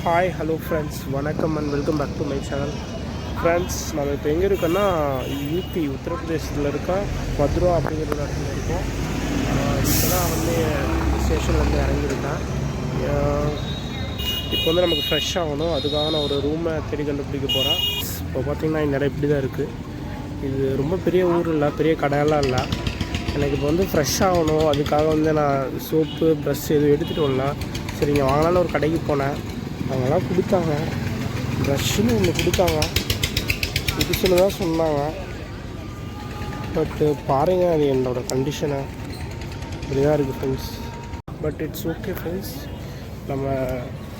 Hi hello friends, வணக்கம் and welcome back to my channel. Friends, நம்ம இப்போ எங்கே இருக்கோன்னா யூபி உத்தரப்பிரதேசத்தில் இருக்க மதுரா அப்படிங்கிற இடத்துல இருக்கோம். இப்போ தான் வந்து ஸ்டேஷன்லேருந்து இறங்கியிருக்கேன். இப்போ வந்து நமக்கு ஃப்ரெஷ் ஆகணும், அதுக்காக நான் ஒரு ரூமை தேடி கண்டுபிடிக்க போகிறேன். இப்போ பார்த்திங்கன்னா இந்த இடம் இப்படி தான் இருக்குது. இது ரொம்ப பெரிய ஊர் இல்லை, பெரிய கடையெல்லாம் இல்லை. எனக்கு இப்போ வந்து ஃப்ரெஷ் ஆகணும், அதுக்காக வந்து நான் சோப்பு ப்ரஷ் எதுவும் எடுத்துகிட்டு வரலாம். சரி, இங்கே வாங்கலான்னு ஒரு கடைக்கு போனேன். அவங்களாம் கொடுத்தாங்க, ப்ரஷ்ஷுன்னு ஒன்று கொடுத்தாங்க, புதுசுன்னு தான் சொன்னாங்க. பட்டு பாருங்கள், அது என்னோடய கண்டிஷனை இப்படி தான் இருக்குது friends. But it's okay friends. நம்ம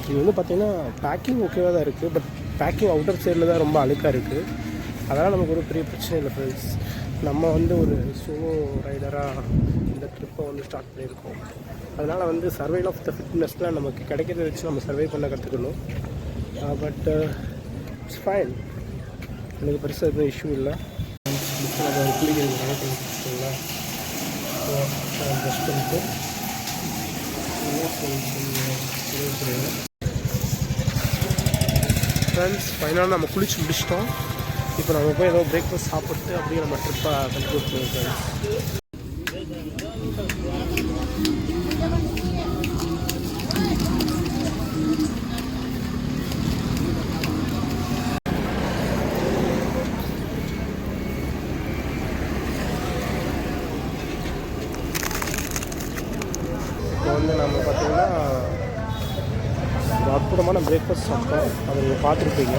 இது வந்து பார்த்திங்கன்னா பேக்கிங் ஓகேவாக தான் இருக்குது. பட் பேக்கிங் அவுட்டர் சைடில் தான் ரொம்ப அழுக்காக இருக்குது. அதனால் நமக்கு ஒரு பெரிய பிரச்சனை இல்லை ஃப்ரெண்ட்ஸ். நம்ம வந்து ஒரு சோலோ ரைடராக இந்த ட்ரிப்பை வந்து ஸ்டார்ட் பண்ணியிருக்கோம். அதனால் வந்து சர்வைவல் ஆஃப் த ஃபிட்னஸில் நமக்கு கிடைக்கிறத வச்சு நம்ம சர்வை பண்ண கற்றுக்கணும். பட் இட்ஸ் ஃபைன், எனக்கு பெருசாக எதுவும் இஷ்யூ இல்லை. நம்ம குளிக்கிறதுனால கொஞ்சம் ப்ரெஷ் பண்ணிட்டு ஃப்ரெண்ட்ஸ், ஃபைனலாக நம்ம குளிச்சு முடிச்சிட்டோம். இப்போ நம்ம போய் ஏதோ பிரேக்ஃபாஸ்ட் சாப்பிட்டு அப்படியே நம்ம ட்ரிப்பை கண்டினியூ பண்ணுவோம். இப்போ வந்து நம்ம பார்த்திங்கன்னா ஒரு அற்புதமான பிரேக்ஃபாஸ்ட் சாப்பிட்டோம், அதை நீங்கள் பார்த்துருப்பீங்க.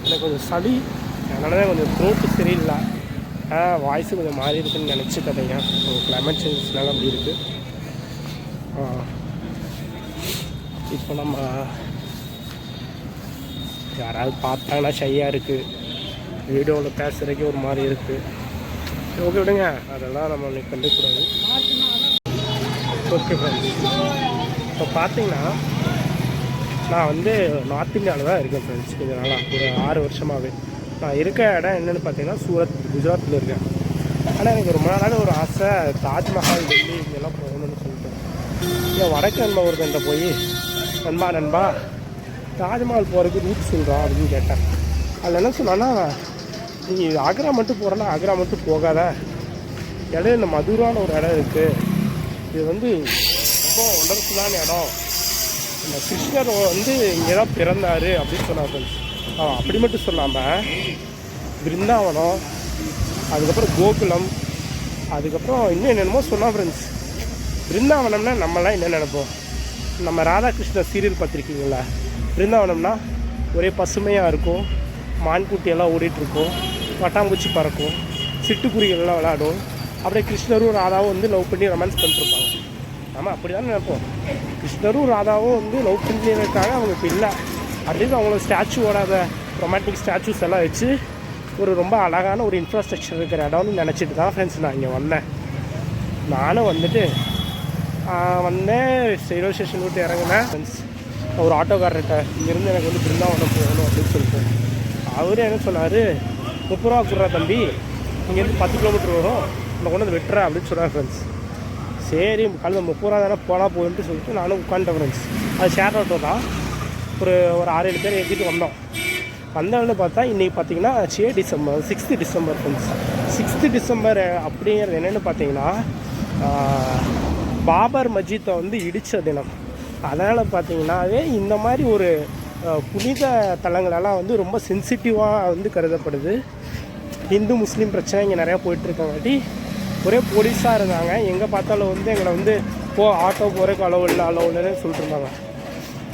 எனக்கு கொஞ்சம் சளி, அதனால தான் கொஞ்சம் த்ரோட்டு சரியில்லை, வாய்ஸு கொஞ்சம் மாறி இருக்குன்னு நினச்சிக்காதீங்க. கிளைமேட் சேஞ்சஸ்னால அப்படி இருக்குது. இப்போ நம்ம யாராவது பார்த்தாங்கன்னா ஷையாக இருக்குது, வீடியோவில் பேசுகிறதுக்கே ஒரு மாதிரி இருக்குது. ஓகே விடுங்க, அதெல்லாம் நம்ம இன்னைக்கு கண்டுக்கூடாது. ஓகே ஃப்ரெண்ட்ஸ், இப்போ பார்த்தீங்கன்னா நான் வந்து நார்த் இந்தியாவில் தான் இருக்கேன் ஃப்ரெண்ட்ஸ். கொஞ்சம் நாளாக ஒரு 6 வருஷமாகவே நான் இருக்க இடம் என்னென்னு பார்த்தீங்கன்னா சூரத், குஜராத்தில் இருக்கேன். ஆனால் எனக்கு ரொம்ப நாளாக ஒரு ஆசை, தாஜ்மஹால், டெல்லி இங்கெல்லாம் போகணும்னு சொல்லிட்டு ஏன் வடக்கு நண்பா ஒருத்தன்ட்ட போய் நண்பா தாஜ்மஹால் போகிறதுக்கு ரூட் சொல்கிறான் அப்படின்னு கேட்டேன். அதில் என்ன சொன்னான்னா, நீ ஆக்ரா மட்டும் போகிறேன்னா ஆக்ரா மட்டும் போகாத, இடையில இந்த மதுரான ஒரு இடம் இருக்குது, இது வந்து ரொம்ப ஒண்டர்ஃபுல்லான இடம், இந்த கிருஷ்ணர் வந்து இங்கே தான் பிறந்தார் அப்படின்னு சொன்னார் ஃப்ரெண்ட்ஸ். அப்படி மட்டும் சொல்லாமல் பிருந்தாவனம், அதுக்கப்புறம் கோகுலம், அதுக்கப்புறம் இன்னும் என்னென்னமோ சொன்னால் ஃப்ரெண்ட்ஸ். பிருந்தாவனம்னா நம்மளாம் என்ன நினைப்போம், நம்ம ராதாகிருஷ்ணர் சீரியல் பார்த்துருக்கீங்களா? பிருந்தாவனம்னா ஒரே பசுமையாக இருக்கும், மான்குட்டியெல்லாம் ஓடிட்டுருக்கும், பட்டாம்பூச்சி பறக்கும், சிட்டுக்குருவிகள்லாம் விளையாடும், அப்படியே கிருஷ்ணரும் ராதாவும் வந்து லவ் பண்ணி ரொமான்ஸ் பண்ணிட்டுருப்பாங்க. ஆமாம், அப்படி தான் நினைப்போம். கிருஷ்ணரும் ராதாவும் வந்து லவ் பண்ணியிருக்காங்க, அவங்க இப்போ இல்லை. அட்லீஸ்ட் அவங்களோட ஸ்டாச்சுவோட ரொமான்டிக் ஸ்டாச்சூஸ் எல்லாம் வச்சு ஒரு ரொம்ப அழகான ஒரு இன்ஃப்ராஸ்ட்ரக்சர் இருக்கிற இடம்னு நினச்சிட்டு தான் ஃப்ரெண்ட்ஸ் நான் இங்கே வந்தேன். நானும் வந்துட்டு வந்தேன், ரயில்வே ஸ்டேஷன் விட்டு இறங்கினேன் ஃப்ரெண்ட்ஸ். ஒரு ஆட்டோக்காரர்கிட்ட இங்கேருந்து எனக்கு வந்து பிருந்தாவனம் போகணும் அப்படின்னு சொல்லிட்டு, அவரே என்ன சொன்னார், 30 ரூபா கொடுறா தம்பி, இங்கேருந்து 10 கிலோமீட்டர் வரும், உன்னை கொண்டு வந்து விட்டுறேன் அப்படின்னு சொன்னார் ஃப்ரெண்ட்ஸ். சரி, காலையில் 30 ரூபா தானே போனால் போகுதுன்ட்டு சொல்லிட்டு நானும் உட்காந்துட்டேன் ஃப்ரெண்ட்ஸ். அது ஷேர் ஆட்டோ தான், ஒரு 6-7 பேர் ஏற்றிட்டு வந்தோம். வந்தவொடனே பார்த்தா இன்றைக்கி பார்த்தீங்கன்னா 6 டிசம்பர் ஃப்ரெண்ட்ஸ். 6 டிசம்பர் அப்படிங்கிறது என்னென்னு பார்த்தீங்கன்னா பாபர் மஸ்ஜித்தை வந்து இடித்த தினம். அதனால் பார்த்தீங்கன்னாவே இந்த மாதிரி ஒரு புனித தலங்களெல்லாம் வந்து ரொம்ப சென்சிட்டிவாக வந்து கருதப்படுது. இந்து முஸ்லீம் பிரச்சனை இங்கே நிறையா போயிட்டுருக்கங்காட்டி ஒரே போலீஸாக இருந்தாங்க. எங்கே பார்த்தாலும் வந்து எங்களை வந்து ஆட்டோ போகிறதுக்கு அளவு இல்லைன்னு சொல்லிட்டு இருந்தாங்க.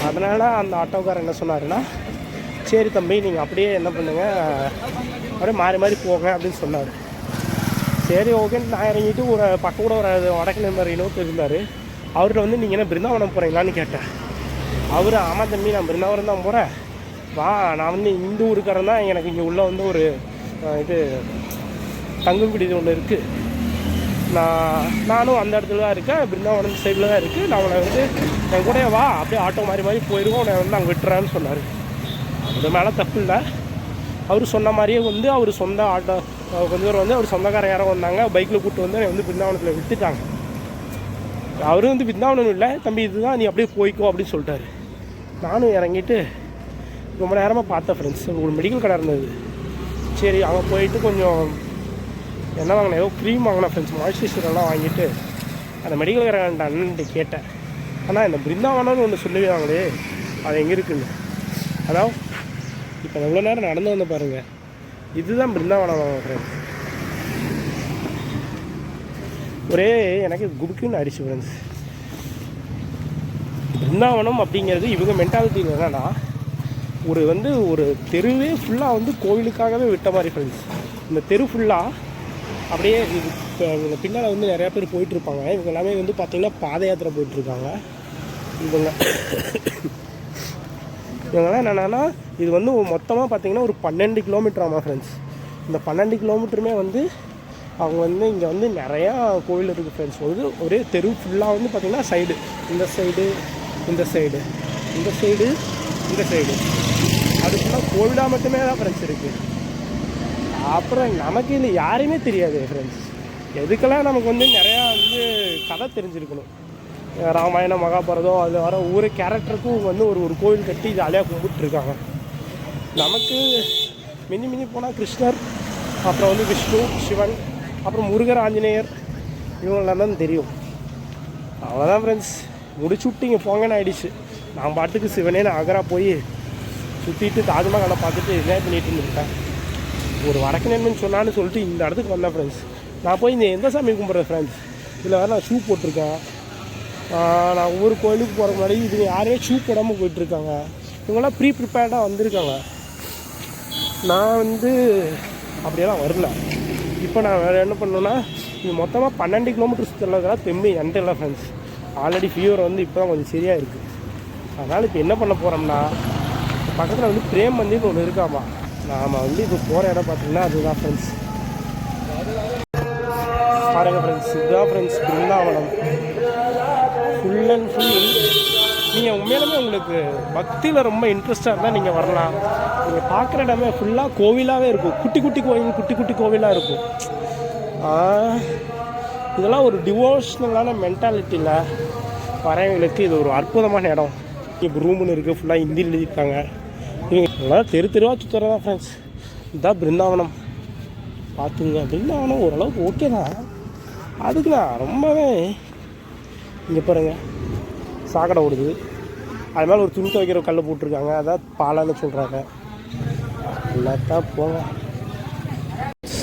அதனால் அந்த ஆட்டோக்காரர் என்ன சொன்னாருன்னா, சரி தம்பி, நீங்கள் அப்படியே என்ன பண்ணுங்கள், அப்படியே மாறி மாறி போங்க அப்படின்னு சொன்னார். சரி ஓகேன்னு நான் இறங்கிட்டு ஒரு பக்கம் கூட ஒரு வடக்கு நம்பர் இன்னொருத்தர் இருந்தார். அவர்கிட்ட வந்து நீங்கள் என்ன பிருந்தாவனம் போகிறீங்களான்னு கேட்டேன். அவர், ஆமாம் தம்பி, நான் பிருந்தாவனம் தான் போகிறேன், வா, நான் வந்து இந்த ஊருக்காரன் தான், எனக்கு இங்கே உள்ளே வந்து ஒரு இது தங்கும் விடுதி ஒன்று இருக்குது, நானும் அந்த இடத்துல தான் இருக்கேன், பிருந்தாவனம் சைடில் தான் இருக்குது, நான் அவனை வந்து என் கூட வா, அப்படியே ஆட்டோ மாறி போயிடுவோம், உன்னை வந்து அங்கே விட்டுறான்னு சொன்னார். அது மேலே தப்பு இல்லை. அவர் சொன்ன மாதிரியே வந்து அவர் சொந்த ஆட்டோ கொஞ்சம் தூரம் வந்து அவர் சொந்தக்காரங்க யாரும் வந்தாங்க, பைக்கில் கூப்பிட்டு வந்து என்னை வந்து பிருந்தாவனத்தில் விட்டுட்டாங்க. அவரும் வந்து பிருந்தாவனம் இல்லை தம்பி, இதுதான் நீ அப்படியே போய்க்கோ அப்படின்னு சொல்லிட்டாரு. நானும் இறங்கிட்டு ரொம்ப நேரமாக பார்த்தேன் ஃப்ரெண்ட்ஸ். ஒரு மெடிக்கல் கடை இருந்தது. சரி அங்கே போயிட்டு கொஞ்சம் என்ன வாங்கினேன், ஏதோ க்ரீம் வாங்கினேன் ஃப்ரெண்ட்ஸ், மாய்ஸ்சரைசரெல்லாம் வாங்கிட்டு அந்த மெடிக்கல் கடை அண்ணன்ட்டு கேட்டேன். ஆனால் இந்த பிருந்தாவனம்னு ஒன்று சொல்லுவாங்களே, அது எங்கே இருக்குன்னு. அதாவது இப்போ எவ்வளோ நேரம் நடந்து வந்து பாருங்கள், இதுதான் பிருந்தாவனம் ஃப்ரெண்ட்ஸ். ஒரே எனக்கு குபுக்குன்னு ஆயிடுச்சு ஃப்ரெண்ட்ஸ். பிருந்தாவனம் அப்படிங்கிறது இவங்க மென்டாலிட்டியில் என்னன்னா, ஒரு தெருவே ஃபுல்லாக வந்து கோவிலுக்காகவே விட்ட மாதிரி ஃப்ரெண்ட்ஸ். இந்த தெரு ஃபுல்லாக அப்படியே இப்போ இவங்க பின்னால் வந்து நிறையா பேர் போயிட்டுருப்பாங்க. இவங்க எல்லாமே வந்து பார்த்திங்கன்னா பாத யாத்திரை போயிட்டுருக்காங்க. இவங்கெல்லாம் என்னென்னா, இது வந்து மொத்தமாக பார்த்திங்கன்னா ஒரு 12 கிலோமீட்டர் ஆமாம் ஃப்ரெண்ட்ஸ். இந்த 12 கிலோமீட்டருமே வந்து அவங்க வந்து இங்கே வந்து நிறையா கோவில் இருக்குது ஃப்ரெண்ட்ஸ். ஒரே தெரு ஃபுல்லாக வந்து பார்த்திங்கன்னா சைடு, இந்த சைடு, இந்த சைடு, இந்த சைடு, இந்த சைடு, அது ஃபுல்லாக கோவிலாக மட்டுமே தான் ஃப்ரெண்ட்ஸ் இருக்குது. அப்புறம் நமக்கு இல்லை யாரையுமே தெரியாது ஃப்ரெண்ட்ஸ். எதுக்கெல்லாம் நமக்கு வந்து நிறையா வந்து கதை தெரிஞ்சிருக்கணும். ராமாயணம், மகாபாரதம், அது வர ஒவ்வொரு கேரக்டருக்கும் வந்து ஒரு கோவில் கட்டி ஜாலியாக கும்பிட்டுருக்காங்க. நமக்கு மினி போனால் கிருஷ்ணர், அப்புறம் வந்து விஷ்ணு, சிவன், அப்புறம் முருகர், ஆஞ்சநேயர், இவங்களாம் தான் தெரியும். அவ்வளோதான் ஃப்ரெண்ட்ஸ். முடிச்சு விட்டிங்க போங்கன்னு ஆகிடுச்சு. நான் பாட்டுக்கு சிவனே ஆக்ரா போய் சுற்றிட்டு தாஜ்மஹாலை பார்த்துட்டு என்ஜாய் பண்ணிட்டு இருந்துருக்கேன். ஒரு வடக்கு நண்பன் சொன்னான்னு சொல்லிட்டு இந்த இடத்துக்கு வந்தேன் ஃப்ரெண்ட்ஸ். நான் போய் இந்த எந்த சாமி கும்பிட்றேன் ஃப்ரெண்ட்ஸ். இதில் வேறு நான் ஷூ போட்டிருக்கேன். நான் ஒவ்வொரு கோயிலுக்கு போகிற முன்னாடி இதுங்க யாரையும் ஷூ போடாமல் போயிட்டுருக்காங்க. இவங்களாம் ப்ரிப்பேர்டாக வந்திருக்காங்க. நான் வந்து அப்படியெல்லாம் வரல. இப்போ நான் வேறு என்ன பண்ணணுன்னா, இது மொத்தமாக 12 கிலோமீட்டர் சுற்றுறதுலாம் தெம்பி என்டெல்லாம் ஃப்ரெண்ட்ஸ். ஆல்ரெடி ஃபீவர் வந்து இப்போ தான் கொஞ்சம் சரியாக இருக்குது. அதனால் இப்போ என்ன பண்ண போகிறோம்னா, பக்கத்தில் வந்து பிரேம் மந்திர்னு ஒன்று இருக்காமா. நாம் வந்து இப்போ போகிற இடம் பார்த்திங்கன்னா அதுதான் ஃப்ரெண்ட்ஸ். பாருங்கள் ஃப்ரெண்ட்ஸ், இதுதான் friends Brindavanam. Full and full நீங்கள் உண்மையிலுமே உங்களுக்கு பக்தியில் ரொம்ப இன்ட்ரெஸ்டாக இருந்தால் நீங்கள் வரலாம். நீங்கள் பார்க்குற இடமே ஃபுல்லாக கோவிலாகவே இருக்கும். குட்டி குட்டி கோவிலாக இருக்கும். இதெல்லாம் ஒரு டிவோஷ்னலான மென்டாலிட்டியில் வரவங்களுக்கு இது ஒரு அற்புதமான இடம். இப்போ ரூம்னு இருக்குது, ஃபுல்லாக ஹிந்தியில் எழுதியிருக்காங்க. இதெல்லாம் தெருவாக சுற்றுறதா ஃப்ரெண்ட்ஸ். இதுதான் பிருந்தாவனம். பார்த்துங்க, பிருந்தாவனம் ஓரளவுக்கு ஓகே தான். அதுக்கு நான் ரொம்பவே இங்கே பாருங்கள், சாக்கடை ஓடுது. அது மேலே ஒரு துணி துவைக்கிற கல் போட்டிருக்காங்க. அதான் பாலான்னு சொல்கிறாங்க. எல்லாத்தான் போங்க.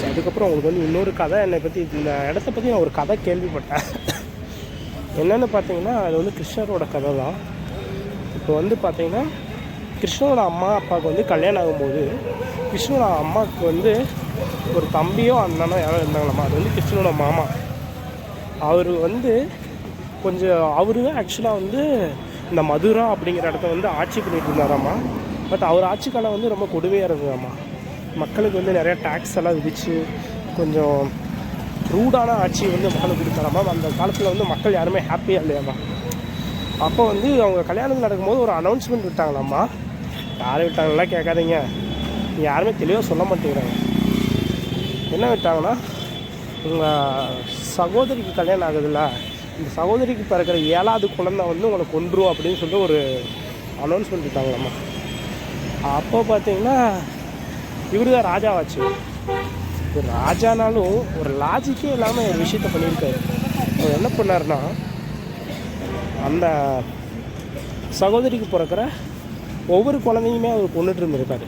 அதுக்கப்புறம் உங்களுக்கு வந்து இன்னொரு கதை என்னை பற்றி, இந்த இடத்த பற்றி நான் ஒரு கதை கேள்விப்பட்டேன். என்னென்னு பார்த்தீங்கன்னா, அது வந்து கிருஷ்ணரோட கதை தான். இப்போ வந்து பார்த்தீங்கன்னா, கிருஷ்ணனோட அம்மா அப்பாவுக்கு வந்து கல்யாணம் ஆகும்போது கிருஷ்ணனோட அம்மாவுக்கு வந்து ஒரு தம்பியோ அண்ணனோ யாரோ இருந்தாங்களாம்மா. அது வந்து கிருஷ்ணனோட மாமா. அவர் வந்து கொஞ்சம் ஆக்சுவலாக வந்து இந்த மதுரா அப்படிங்கிற இடத்த வந்து ஆட்சி பண்ணிட்டு இருந்தாராம்மா. பட் அவர் ஆட்சி காலம் வந்து ரொம்ப கொடுமையாக இருந்ததாம்மா. மக்களுக்கு வந்து நிறையா டேக்ஸ் எல்லாம் விதித்து கொஞ்சம் ரூடான ஆட்சி வந்து மக்களுக்கு கொடுத்தாராம்மா. அந்த காலத்தில் வந்து மக்கள் யாருமே ஹாப்பியாக இல்லையாம்மா. அப்போ வந்து அவங்க கல்யாணம் நடக்கும்போது ஒரு அனௌன்ஸ்மெண்ட் விட்டாங்களாம்மா. யாரும் விட்டாங்களா கேட்காதீங்க, யாருமே தெளிவாக சொல்ல மாட்டேங்கிறாங்க. என்ன விட்டாங்கன்னா, உங்கள் சகோதரிக்கு கல்யாணம் ஆகுதுல்ல, இந்த சகோதரிக்கு பிறக்கிற 7வது குழந்தை வந்து உங்களை கொன்றும் அப்படின்னு சொல்லிட்டு ஒரு அனௌன்ஸ்மெண்ட் விட்டாங்களாம்மா. அப்போ பார்த்தீங்கன்னா இவர் தான் ராஜாவாச்சு. ஒரு ராஜானாலும் ஒரு லாஜிக்கே இல்லாமல் ஒரு விஷயத்த பண்ணியிருக்காரு. அவர் என்ன பண்ணாருன்னா, அந்த சகோதரிக்கு பிறக்கிற ஒவ்வொரு குழந்தையுமே அவர் கொண்டுட்டு இருந்திருக்காரு.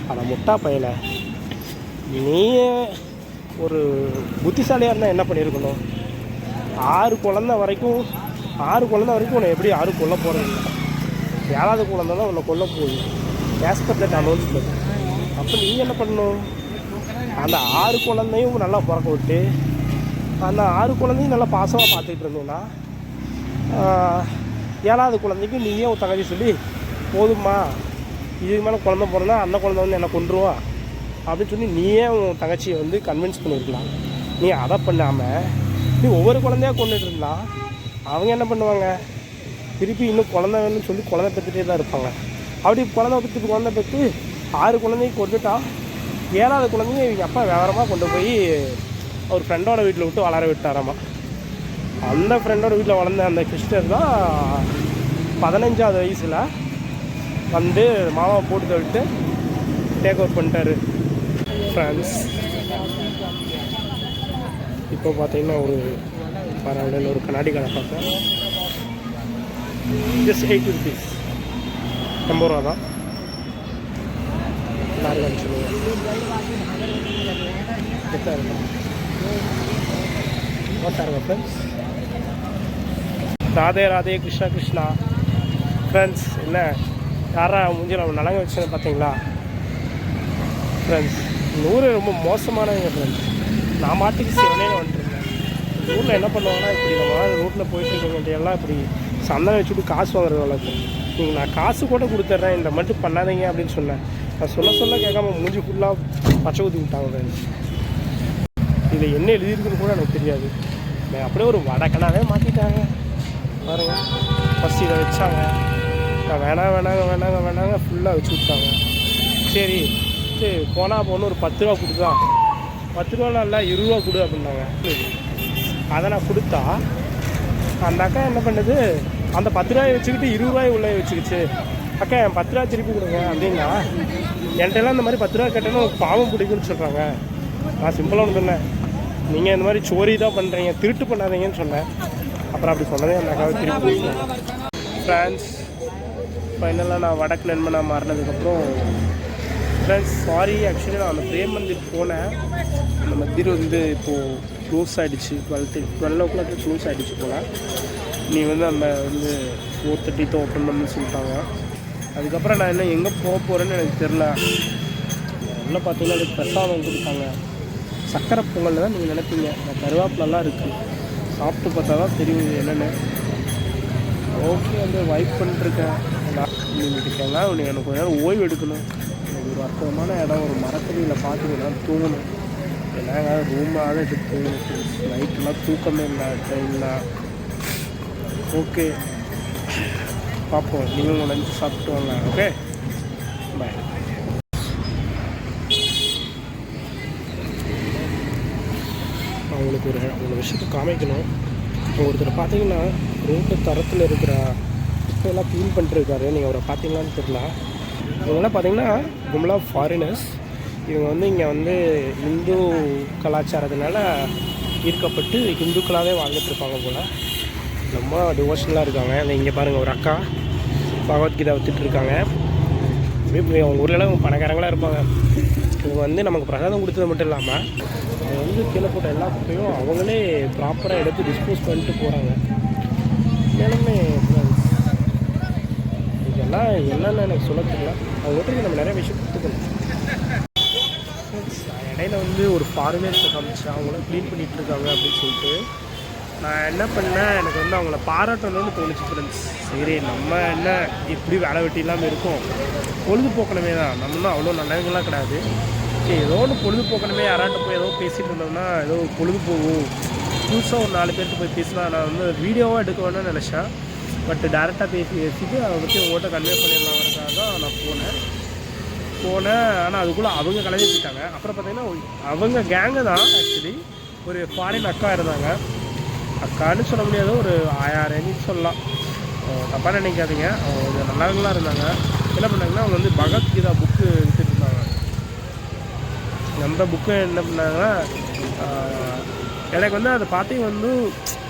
ஆனால் முட்டா பையனை, நீ ஒரு புத்திசாலியாக இருந்தால் என்ன பண்ணியிருக்கணும், 6 குழந்தை வரைக்கும் உன்னை எப்படி யாரும் கொல்ல போகிறது இல்லை. 7வது குழந்தை தான் உன்னை கொல்ல போகுது. As per that announcement. அப்போ நீங்கள் என்ன பண்ணணும், அந்த 6 குழந்தையும் நல்லா பிறக்க விட்டு அந்த 6 குழந்தையும் நல்லா பாசமாக பார்த்துக்கிட்டு இருந்தீங்கன்னா, 7வது குழந்தைக்கு நீயே ஒரு தங்கச்சி சொல்லி, போதும்மா இதுக்கு மேலே குழந்தை பிறந்தா அந்த குழந்தை வந்து என்னை கொன்றுவா அப்படின்னு சொல்லி நீயே உன் தங்கச்சியை வந்து கன்வின்ஸ் பண்ணியிருக்கலாம். நீ அதை பண்ணாமல் நீ ஒவ்வொரு குழந்தையாக கொண்டுட்டு இருந்தா அவங்க என்ன பண்ணுவாங்க, திருப்பி இன்னும் குழந்தை வேணும்னு சொல்லி குழந்தை பெற்றுட்டே தான் இருப்பாங்க. அப்படி குழந்தை பெற்று 6 குழந்தையும் கொண்டுட்டா 7வது குழந்தையும் இவங்க அப்பா விவரமாக கொண்டு போய் அவர் ஃப்ரெண்டோட வீட்டில் விட்டு வளர விட்டாராம்மா. அந்த ஃப்ரெண்டோட வீட்டில் வளர்ந்த அந்த கிறிஸ்டர் தான் 15வது வயசில் வந்து மாமாவை போட்டு தவிட்டு டேக் ஓவர் பண்ணிட்டாரு ஃப்ரெண்ட்ஸ். இப்போ பார்த்தீங்கன்னா ஒரு பரவாயில்ல ஒரு கண்ணாடி கடை பார்த்தேன். ஜஸ்ட் 80 rupees, 50 ரூபா தான். எல்லாரும் சொல்லுவேன் ஃப்ரெண்ட்ஸ். ராதே ராதே கிருஷ்ணா கிருஷ்ணா ஃப்ரெண்ட்ஸ். என்ன யாரா மூஞ்சி நம்ம நலங்க வச்சுன்னு பார்த்தீங்களா ஃப்ரெண்ட்ஸ்? இந்த ஊர் ரொம்ப மோசமானவங்க ஃப்ரெண்ட்ஸ். நான் மாட்டுக்கு சிவனே வந்துட்டுருந்தேன். ஊரில் என்ன பண்ணுவாங்கன்னா இப்படி நம்ம ரோட்டில் போயிட்டு இருக்க எல்லாம் இப்படி சந்தனம் வச்சுட்டு காசு வாங்குறது வழக்கம். நீங்கள் நான் காசு கூட கொடுத்துட்றேன், இந்த மட்டும் பண்ணாதீங்க அப்படின்னு சொன்னேன். நான் சொல்ல கேட்காம மூஞ்சி ஃபுல்லாக பச்சை ஊற்றி விட்டாங்க ஃப்ரெண்ட்ஸ். இதில் என்ன எழுதியிருக்குன்னு கூட எனக்கு தெரியாது. அப்படியே ஒரு வடக்கனாவே மாற்றிட்டாங்க பாருங்கள். ஃபஸ்ட் இதை வச்சாங்க, நான் வேணாங்க ஃபுல்லாக வச்சு விட்டாங்க. சரி போனால் போகணும் ஒரு 10 ரூபா கொடுத்தா, 10 ரூபாலாம் இல்லை 20 ரூபா கொடு அப்படின்னாங்க. அதை நான் கொடுத்தா அந்த அக்கா என்ன பண்ணுது, அந்த 10 ரூபாயை வச்சுக்கிட்டு 20 ரூபாய் உள்ளே வச்சுக்கிச்சு. அக்கா என் 10 ரூபா திருப்பி கொடுங்க அப்படின்னா, என்கிட்டலாம் இந்த மாதிரி 10 ரூபா கேட்டேன்னா உங்களுக்கு பாவம் பிடிக்குன்னு சொல்கிறாங்க. நான் சிம்பிளாக ஒன்று சொன்னேன், நீங்கள் இந்த மாதிரி சோரி தான் பண்ணுறீங்க, திருட்டு பண்ணாதீங்கன்னு சொன்னேன். அப்புறம் அப்படி சொன்னதே அந்த அக்காவை திருப்பி ஃப்ரெண்ட்ஸ். ஃபைனலாக நான் வடக்கு நண்பனாக மாறினதுக்கப்புறம் ஃப்ரெண்ட்ஸ் சாரி, ஆக்சுவலி நான் அந்த பிரேம் மந்திர் போனேன். அந்த மந்திர் வந்து இப்போது க்ளோஸ் ஆகிடுச்சு. 12 o'clock க்ளோஸ் ஆகிடுச்சு போல். நீ வந்து அந்த வந்து 4:30 ஓப்பன் பண்ணு சொல்லிட்டாங்க. அதுக்கப்புறம் நான் என்ன எங்கே போக போகிறேன்னு எனக்கு தெரில. என்ன பார்த்தீங்கன்னா அதுக்கு பிரசாதம் கொடுத்தாங்க. சக்கரை பொங்கல் தான் நீங்கள் நினைப்பீங்க, கருவேப்பிலலாம் இருக்குது. சாப்பிட்டு பார்த்தா தான் தெரியும் என்னென்னு. ஓகே வந்து வைப் பண்ணிட்டுருக்கேன். நீங்கள்கிட்டங்க எனக்கு கொஞ்ச நேரம் ஓய்வு எடுக்கணும். ஒரு அற்புதமான இடம், ஒரு மரத்தடியில் பார்த்துக்கிட்டா தூங்கணும். ஏன்னா ரூமாக எடுத்து தூங்கணும். நைட்டெலாம் தூக்கமே இல்லை ட்ரெயினில். ஓகே பார்ப்போம். நீங்களும் உங்கள் லஞ்சு சாப்பிட்டு வாங்க. Okay bye. அவங்களுக்கு ஒரு விஷயத்தை காமிக்கணும். ஒருத்தர் பார்த்தீங்கன்னா ரோட்டு தரத்தில் இருக்கிற குப்பையெல்லாம் க்ளீன் பண்ணிட்டுருக்காரு. நீங்கள் அவரை பார்த்தீங்களான்னு தெரியல. இவங்கெல்லாம் பார்த்தீங்கன்னா கும்பலாக ஃபாரினர்ஸ். இவங்க வந்து இங்கே வந்து இந்து கலாச்சாரத்தினால ஈர்க்கப்பட்டு இந்துக்களாகவே வாழ்ந்துட்டுருப்பாங்க போல். ரொம்ப டிவோஷனலாக இருக்காங்க. இங்கே பாருங்கள் ஒரு அக்கா பகவத்கீதா விற்றுட்ருக்காங்க. அவங்க ஊர்லலாம் அவங்க பணக்காரங்களாக இருப்பாங்க. இவங்க வந்து நமக்கு பிரசாதம் கொடுத்தது மட்டும் இல்லாமல் அவங்க வந்து கீழே போட்ட எல்லா குப்பையும் அவங்களே ப்ராப்பராக எடுத்து டிஸ்போஸ் பண்ணிட்டு போகிறாங்க. மேலுமே இதெல்லாம் என்னென்னு எனக்கு சொல்ல தெரியல. அவங்ககிட்ட நம்ம நிறைய விஷயம் கற்றுக்கணும். இடையில வந்து ஒரு ஃபாரினர்ஸை காமிச்சு அவங்களும் க்ளீன் பண்ணிகிட்டு இருக்காங்க அப்படின்னு சொல்லிட்டு நான் என்ன பண்ணேன், எனக்கு வந்து அவங்கள பாராட்டணும்னு தோணுச்சு ஃப்ரெண்ட்ஸ். சரி நம்ம என்ன இப்படி வேலை வெட்டி இல்லாமல் இருக்கோம், பொழுதுபோக்கணுமே தான். நம்மளும் அவ்வளோ நல்லவங்களாம் கிடையாது. சரி ஏதோ ஒன்று பொழுதுபோக்கணுமே, யாராட்ட போய் ஏதோ பேசிகிட்டு இருந்தோம்னா ஏதோ பொழுதுபோகும். புதுசாக ஒரு 4 பேர்கிட்ட போய் பேசினா நான் வந்து வீடியோவாக எடுக்க வேணும்னு நினச்சேன். பட் டேரெக்டாக பேசிட்டு அதை பற்றி உங்கள்கிட்ட கன்வே பண்ணிடலாங்கிறதுக்காக தான் நான் போனேன். ஆனால் அதுக்குள்ளே அவங்க கிளம்பி போயிட்டாங்க. அப்புறம் பார்த்தீங்கன்னா அவங்க கேங்கு தான் ஆக்சுவலி ஒரு ஃபாரின் அக்கா இருந்தாங்க. அக்கான்னு சொல்ல முடியாது, ஒரு 1000 சொல்லலாம், தப்பாக நினைக்காதீங்க. அவங்க நல்லவங்களாக இருந்தாங்க. என்ன பண்ணாங்கன்னா அவங்க வந்து பகவத்கீதா புக்கு விற்றுட்டு இருந்தாங்க. அந்த புக்கு என்ன பண்ணாங்கன்னா எனக்கு வந்து அதை பார்த்தீங்க வந்து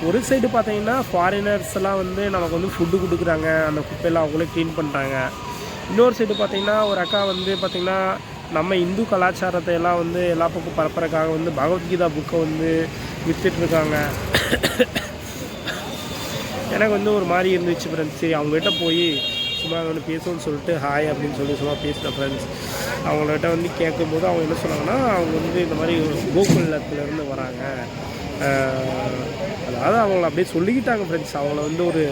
ஒரு சைடு பார்த்தீங்கன்னா ஃபாரினர்ஸ் எல்லாம் வந்து நமக்கு வந்து ஃபுட்டு கொடுக்குறாங்க, அந்த குப்பையெல்லாம் அவங்களே க்ளீன் பண்ணுறாங்க. இன்னொரு சைடு பார்த்திங்கன்னா ஒரு அக்கா வந்து பார்த்திங்கன்னா நம்ம இந்து கலாச்சாரத்தை எல்லாம் வந்து எல்லா பக்கம் பரப்புறதுக்காக வந்து பகவத்கீதா புக்கை வந்து விற்றுட்ருக்காங்க. எனக்கு வந்து ஒரு மாதிரி இருந்துச்சு ஃப்ரெண்ட்ஸ். சரி அவங்ககிட்ட போய் சும்மா ஒன்று பேசணும்னு சொல்லிட்டு ஹாய் அப்படின்னு சொல்லி சும்மா பேசிட்டேன் ஃப்ரெண்ட்ஸ். அவங்கள்ட்ட வந்து கேட்கும்போது அவங்க என்ன சொன்னாங்கன்னா அவங்க வந்து இந்த மாதிரி கோகுலத்துலேருந்து வராங்க. அதாவது அவங்கள அப்படியே சொல்லிக்கிட்டாங்க ஃப்ரெண்ட்ஸ். அவங்கள வந்து ஒரு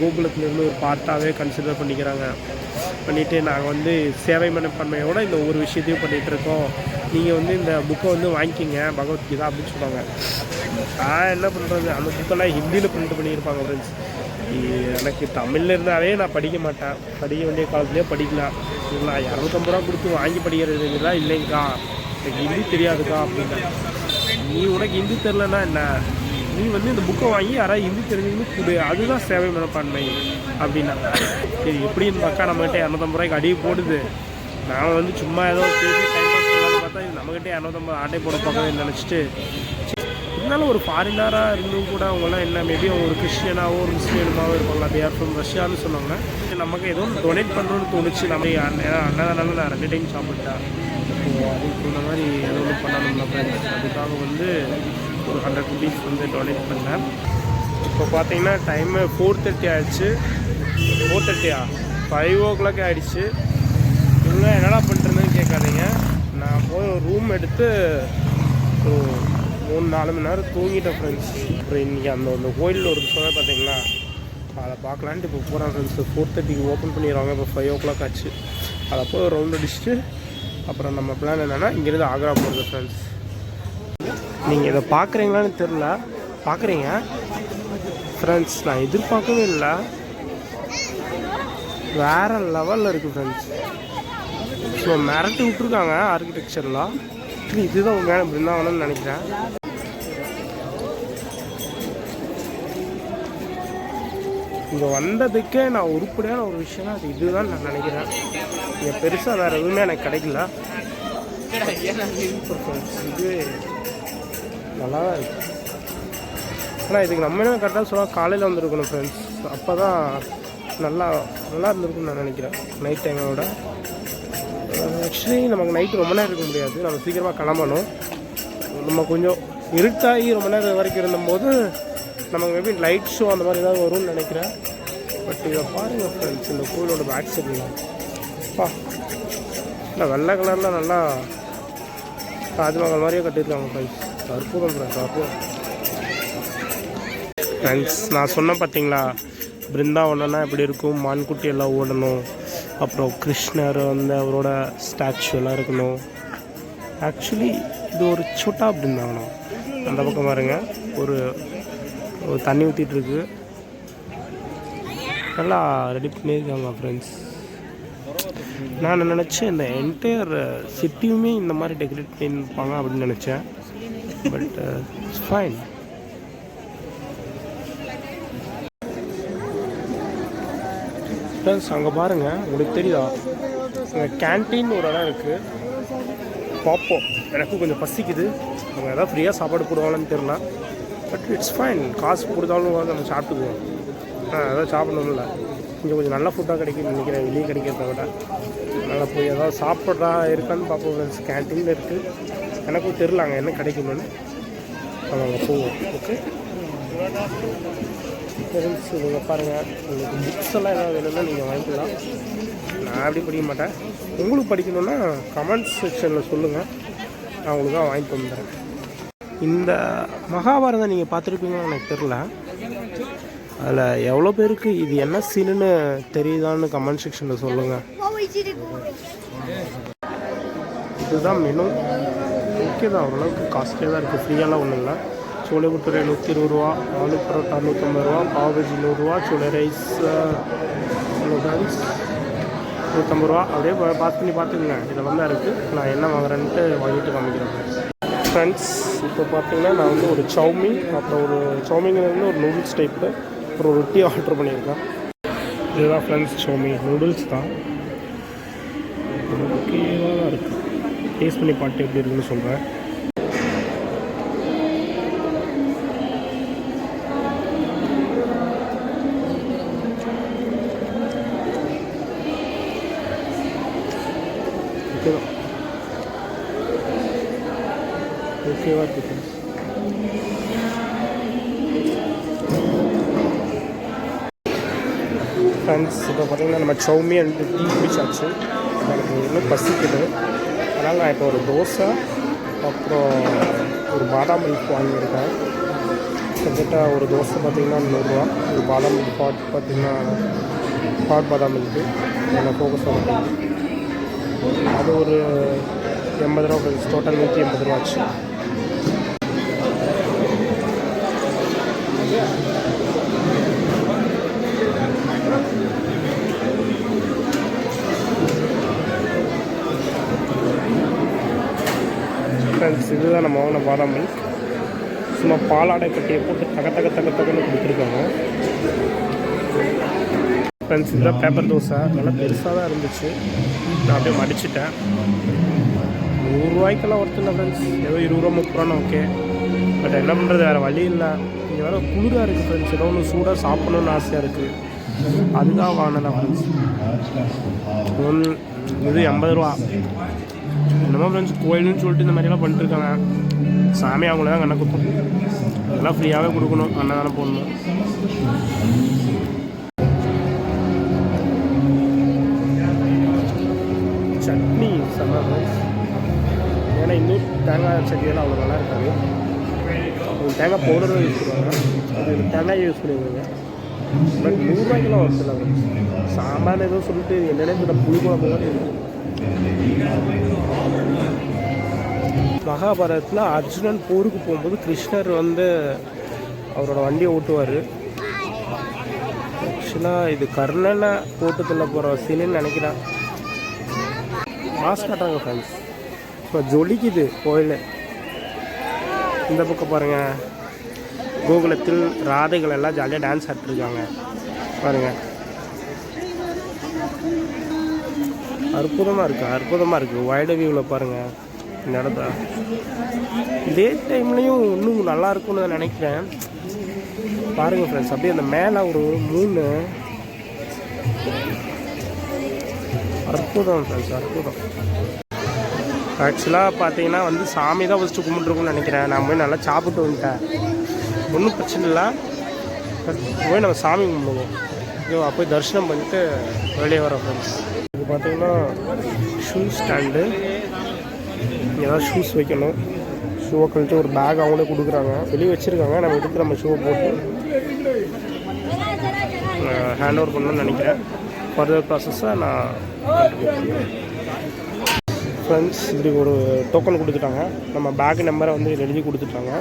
கோகுலத்துலேருந்து ஒரு பார்ட்டாகவே கன்சிடர் பண்ணிவிட்டு நாங்கள் வந்து சேவை மனப்பான்மையோடு இந்த ஒரு விஷயத்தையும் பண்ணிகிட்ருக்கோம். நீங்கள் வந்து இந்த புக்கை வந்து வாங்கிக்கிங்க பகவத்கீதா அப்படின்னு சொன்னாங்க. நான் என்ன பண்ணுறது, அந்த புக்கெல்லாம் ஹிந்தியில் பிரிண்ட் பண்ணியிருப்பாங்க ஃப்ரெண்ட்ஸ். எனக்கு தமிழில் இருந்தாலே நான் படிக்க மாட்டேன். படிக்க வேண்டிய காலத்துலேயே படிக்கலாம். நான் 250 ரூபா கொடுத்து வாங்கி படிக்கிறதுலாம் இல்லைங்கக்கா, எனக்கு ஹிந்தி தெரியாதுக்கா அப்படின்னா. நீ உனக்கு ஹிந்தி தெரிலன்னா என்ன, நீ வந்து இந்த புக்கை வாங்கி யாராவது ஹிந்தி தெரிஞ்சுன்னு கொடு, அதுதான் சேவை மனப்பான்மை அப்படின்னா. சரி எப்படின்னு பார்க்க நம்மகிட்ட 250 அடி போடுது, நான் வந்து சும்மா ஏதோ பேசி டைம் பாஸ் பண்ணலான்னு பார்த்தா இது நம்மகிட்ட 250 ஆட்டை போட பார்க்கவே நினச்சிட்டு, இருந்தாலும் ஒரு ஃபாரினராக இருந்தும் கூட அவங்களாம் என்ன மேபி அவங்க ஒரு கிறிஸ்டியனாகவோ ஒரு முஸ்லீமாவோ இருப்பாங்களா, தே ஆர் ஃப்ரம் ரஷ்யான்னு சொன்னாங்க. நமக்கு எதுவும் டொனேட் பண்ணணும்னு தோணுச்சு. நம்ம அண்ணனால நான் 2 டைம் சாப்பிட்டேன். அதுக்கு இந்த மாதிரி ஏதோ ஒன்று பண்ணணும் ஃப்ரெண்ட்ஸ். அதுக்காக வந்து ஒரு 100 rupees வந்து டொனேட் பண்ணேன். இப்போ பார்த்தீங்கன்னா டைமு 4:30 ஆகிடுச்சு. 4:30 5 o'clock ஆகிடுச்சு. இன்னும் என்னடா பண்ணுறதுன்னு கேட்காதீங்க. நான் போய் ஒரு ரூம் எடுத்து ஒரு 3-4 மணி நேரம் தூங்கிட்டேன் ஃப்ரெண்ட்ஸ். அப்புறம் இன்றைக்கி அந்த கோயிலில் ஒரு சொன்ன பார்த்தீங்களா, அதை பார்க்கலான்ட்டு இப்போ போகிறேன் ஃப்ரெண்ட்ஸ். 4:30 ஓப்பன் பண்ணிடுவாங்க. இப்போ 5 o'clock ஆச்சு. அதை போய் ஒரு ரவுண்ட் அடிச்சுட்டு அப்புறம் நம்ம பிளான் என்னென்னா இங்கேருந்து ஆக்ரா போகிறது ஃப்ரெண்ட்ஸ். நீங்கள் இதை பார்க்குறீங்களான்னு தெரில, பார்க்குறீங்க ஃப்ரெண்ட்ஸ். நான் எதிர்பார்க்கவே இல்லை, வேறு லெவலில் இருக்குது ஃப்ரெண்ட்ஸ். ஸோ மிரட்டி விட்ருக்காங்க ஆர்கிடெக்சர்லாம். இதுதான் உண்மையான பிருந்தாவனம்னு நினைக்கிறேன். இங்கே வந்ததுக்கே நான் உருப்படியான ஒரு விஷயம்னா அது இதுதான் நான் நினைக்கிறேன். இங்கே பெருசாக வேறு எதுவுமே எனக்கு கிடைக்கல. இது நல்லா தான் இருக்குது. ஆனால் இதுக்கு நம்ம என்ன கரெக்டாக சொல்ல காலையில் வந்துருக்கணும் ஃப்ரெண்ட்ஸ். அப்போ தான் நல்லா இருந்திருக்குன்னு நான் நினைக்கிறேன். நைட் டைமோட ஆக்சுவலி நமக்கு நைட்டு ரொம்ப நேரம் இருக்க முடியாது, நம்ம சீக்கிரமாக கிளம்பணும். நம்ம கொஞ்சம் இருட்டாகி ரொம்ப நேரம் வரைக்கும் இருந்தபோது நமக்கு மேபி லைட் ஷோ அந்த மாதிரி ஏதாவது வரும்னு நினைக்கிறேன். பட் இதை பாருங்கள் ஃப்ரெண்ட்ஸ், இந்த கோயிலோட பேக் சைட்லாம் பா இல்லை வெள்ளை கலரில் நல்லா தாஜ்மஹால் மாதிரியே கட்டியிருக்காங்க ஃப்ரெண்ட்ஸ். அற்புதம் ஃப்ரெண்ட்ஸ், அற்புதம் ஃப்ரெண்ட்ஸ். நான் சொன்னேன் பார்த்தீங்களா, பிருந்தாவனம்னா எப்படி இருக்கும், மான்குட்டி எல்லாம் ஓடணும், அப்புறம் கிருஷ்ணர் வந்து அவரோட ஸ்டாச்சு எல்லாம் இருக்கணும். ஆக்சுவலி இது ஒரு சோட்டா பிருந்தாவனம். அந்த பக்கம் பாருங்க, ஒரு தண்ணி ஊற்றிட்டுருக்கு, நல்லா ரெடி பண்ணியிருக்காங்க ஃப்ரெண்ட்ஸ். நான் நினச்சேன் இந்த என்டையர் சிட்டியுமே இந்த மாதிரி டெக்கரேட் பண்ணியிருப்பாங்க அப்படின்னு நினச்சேன். But it's fine. ஃப்ரெண்ட்ஸ் அங்கே பாருங்கள், உங்களுக்கு தெரியுதா, அங்கே கேன்டீன் ஒரு இடம் இருக்குது. பார்ப்போம், எனக்கும் கொஞ்சம் பசிக்குது. அவங்க எதாவது ஃப்ரீயாக சாப்பாடு போடுவாங்கன்னு தெரில. பட் இட்ஸ் ஃபைன், காசு கொடுத்தாலும் நம்ம சாப்பிட்டுக்குவோம். எதாவது சாப்பிடணும்ல, கொஞ்சம் நல்ல ஃபுட்டாக கிடைக்கும்னு நினைக்கிறேன். வெளியே கிடைக்கிறத விட நல்லா போய் எதாவது சாப்பிட்றா இருக்கான்னு பார்ப்போம் ஃப்ரெண்ட்ஸ். கேன்டீனில் இருக்குது, எனக்கும் தெரில அங்கே என்ன கிடைக்கணும்னு. நம்ம அங்கே போவோம். ஓகே ஃப்ரெண்ட்ஸ், இங்கே பாருங்கள், உங்களுக்கு புக்ஸ் எல்லாம் ஏதாவது வேணும்னா நீங்கள் வாங்கிக்கலாம். நான் அப்படி படிக்க மாட்டேன். உங்களுக்கு படிக்கணுன்னா கமெண்ட்ஸ் செக்ஷனில் சொல்லுங்கள், நான் உங்களுக்கு தான் வாங்கிட்டு வந்துடுறேன். இந்த மகாபாரதம் நீங்கள் பார்த்துருப்பீங்கன்னு எனக்கு தெரில. அதில் எவ்வளோ பேருக்கு இது என்ன சீனுன்னு தெரியுதான்னு கமெண்ட் செக்ஷனில் சொல்லுங்கள். இதுதான் மெனு. ஓகே தான், ஓரளவுக்கு காஸ்ட்லியாக தான் இருக்குது, ஃப்ரீயெல்லாம் ஒன்றும் இல்லை. சோளை புட்டுரை 120 ரூபா, ஆலு பரோட்டா 150 ரூபா, பாவபஜி 100 ரூபா, சோளை ரைஸ் 150 ரூபா. அப்படியே பார்த்துக்குங்க. இதெல்லாம் தான் இருக்குது. நான் என்ன வாங்குறேன்ட்டு வாங்கிட்டு காமிக்கிறேன் ஃப்ரெண்ட்ஸ். இப்போ பார்த்தீங்கன்னா நான் வந்து ஒரு சௌமின், அப்புறம் ஒரு சௌமின்லேருந்து ஒரு நூடுல்ஸ் டைப்பு, அப்புறம் ஒரு ரொட்டி ஆர்டர் பண்ணியிருக்கேன். இதுதான் ஃப்ரெண்ட்ஸ் சௌமின் நூடுல்ஸ் தான். ஓகேவாக தான் இருக்குது. டேஸ்ட் பண்ணி பார்த்து எப்படி இருக்குன்னு சொல்கிறேன். ஓகேவா இருக்குது ஃப்ரெண்ட்ஸ். இப்போ பார்த்தீங்கன்னா நம்ம சௌமி அண்ட் டீ குடிச்சாச்சு. எனக்கு இன்னும் பசிக்குது, அதனால் நான் இப்போ ஒரு தோசை அப்புறம் ஒரு பாதாம் மில்க் வாங்கியிருக்கேன். கிட்டத்தட்ட ஒரு தோசை பார்த்திங்கன்னா 100 ரூபா, ஒரு பாதாம் மில்க் ஹாட் பார்த்திங்கன்னா ஹாட் பாதாம் மில்க்கு நல்லா ஃபோக்கஸ் ஆகும். அது ஒரு 80 ரூபா ஃப்ரெண்ட்ஸ். டோட்டல் 180 ரூபா ஆச்சு. ஃப்ரெண்ட்ஸ் இதுதான் நம்ம வாங்கின பாதாம் மில்க். ஸோ சும்மா பாலாடை கட்டியை போட்டு தகன்னு கொடுத்துருக்காங்க. ஃப்ரெண்ட்ஸ் இதுதான் பேப்பர் தோசை. நல்லா பெருசாக தான் இருந்துச்சு. நான் அப்படியே மடிச்சிட்டேன். 100 ரூபாய்க்கெல்லாம் ஒருத்தர் ஃப்ரெண்ட்ஸ். ஏதோ 20 ரூபா 30 ரூபான்னு ஓகே. பட் என்ன பண்ணுறது, வேறு வழி இல்லை. இங்கே வேறு குளிராக இருக்குது ஃப்ரெண்ட்ஸ். ஏதோ ஒன்று சூடாக சாப்பிட்ணுன்னு ஆசையாக இருக்குது. அதுதான் வாங்கினேன் ஃப்ரெண்ட்ஸ். இது 80 ரூபா. என்னமோ ஃப்ரெண்ட்ஸ் கோயிலுன்னு சொல்லிட்டு இந்த மாதிரிலாம் பண்ணிட்டுருக்காங்க. சாமி அவங்கள தான் கண்ணை குத்தும். அதெல்லாம் ஃப்ரீயாகவே கொடுக்கணும், அன்னதானம் போடணும். சட்னி செம்ம ஃப்ரெண்ட்ஸ். ஏன்னா இன்னும் தேங்காய் சட்னியெல்லாம் அவ்வளோ நல்லா இருக்காது. தேங்காய் பவுடரும் யூஸ் பண்ணுவாங்க, அது தேங்காய் யூஸ் பண்ணிடுவாங்க. பட் 100 ரூபாய்க்கெல்லாம் வருது. சாம்பார் ஏதோ சொல்லிட்டு என்னென்ன புளி குழம்பு மாதிரி இருக்குது. மகாபாரதத்தில் அர்ஜுனன் போருக்கு போகும்போது கிருஷ்ணர் அவரோட வண்டியை ஓட்டுவார். ஆக்சுவலாக இது கர்ணனை போட்டுக்குள்ள போகிற சீனுன்னு நினைக்கிறேன். மாஸ் காட்டுறாங்க ஃப்ரெண்ட்ஸ். இப்போ ஜொலிக்குது கோயில். இந்த பக்கம் பாருங்கள், கோகுலத்தில் ராதைகள் எல்லாம் ஜாலியாக டான்ஸ் ஆடிட்டுருக்காங்க பாருங்கள். அற்புதமாக இருக்குது. வைடு வியூவில் பாருங்கள் இந்த இடத்த. டே டைம்லேயும் இன்னும் நல்லா இருக்கும்னு நான் நினைக்கிறேன். பாருங்கள் ஃப்ரெண்ட்ஸ், அப்படியே அந்த மேலே ஒரு 3 அற்புதம் ஃப்ரெண்ட்ஸ், அற்புதம். ஆக்சுவலாக பார்த்தீங்கன்னா சாமி தான் ஃபஸ்ட்டு கும்பிட்ருக்குன்னு நினைக்கிறேன். நான் போய் நல்லா சாப்பிட்டு வந்துட்டேன். ஒன்றும் பிரச்சனை இல்லை. போய் நம்ம சாமி கும்பிடுவோம். ஓகேவா? போய் தரிசனம் பண்ணிட்டு வெளியே வரோம் ஃப்ரெண்ட்ஸ். இது பார்த்தீங்கன்னா ஷூ ஸ்டாண்டு. இங்கே தான் ஷூஸ் வைக்கணும். ஷூவை கழிச்சு ஒரு பேக் அவங்களே கொடுக்குறாங்க. வெளியே வச்சுருக்காங்க. நம்ம எடுத்து நம்ம ஷூவை போட்டு ஹேண்ட் ஓவர் பண்ணணும்னு நினைக்கிறேன். ஃபர்தர் ப்ராசஸை நான் ஃப்ரெண்ட்ஸ். இப்படி ஒரு டோக்கன் கொடுத்துட்டாங்க. நம்ம பேக் நம்பரை எழுதி கொடுத்துட்டாங்க.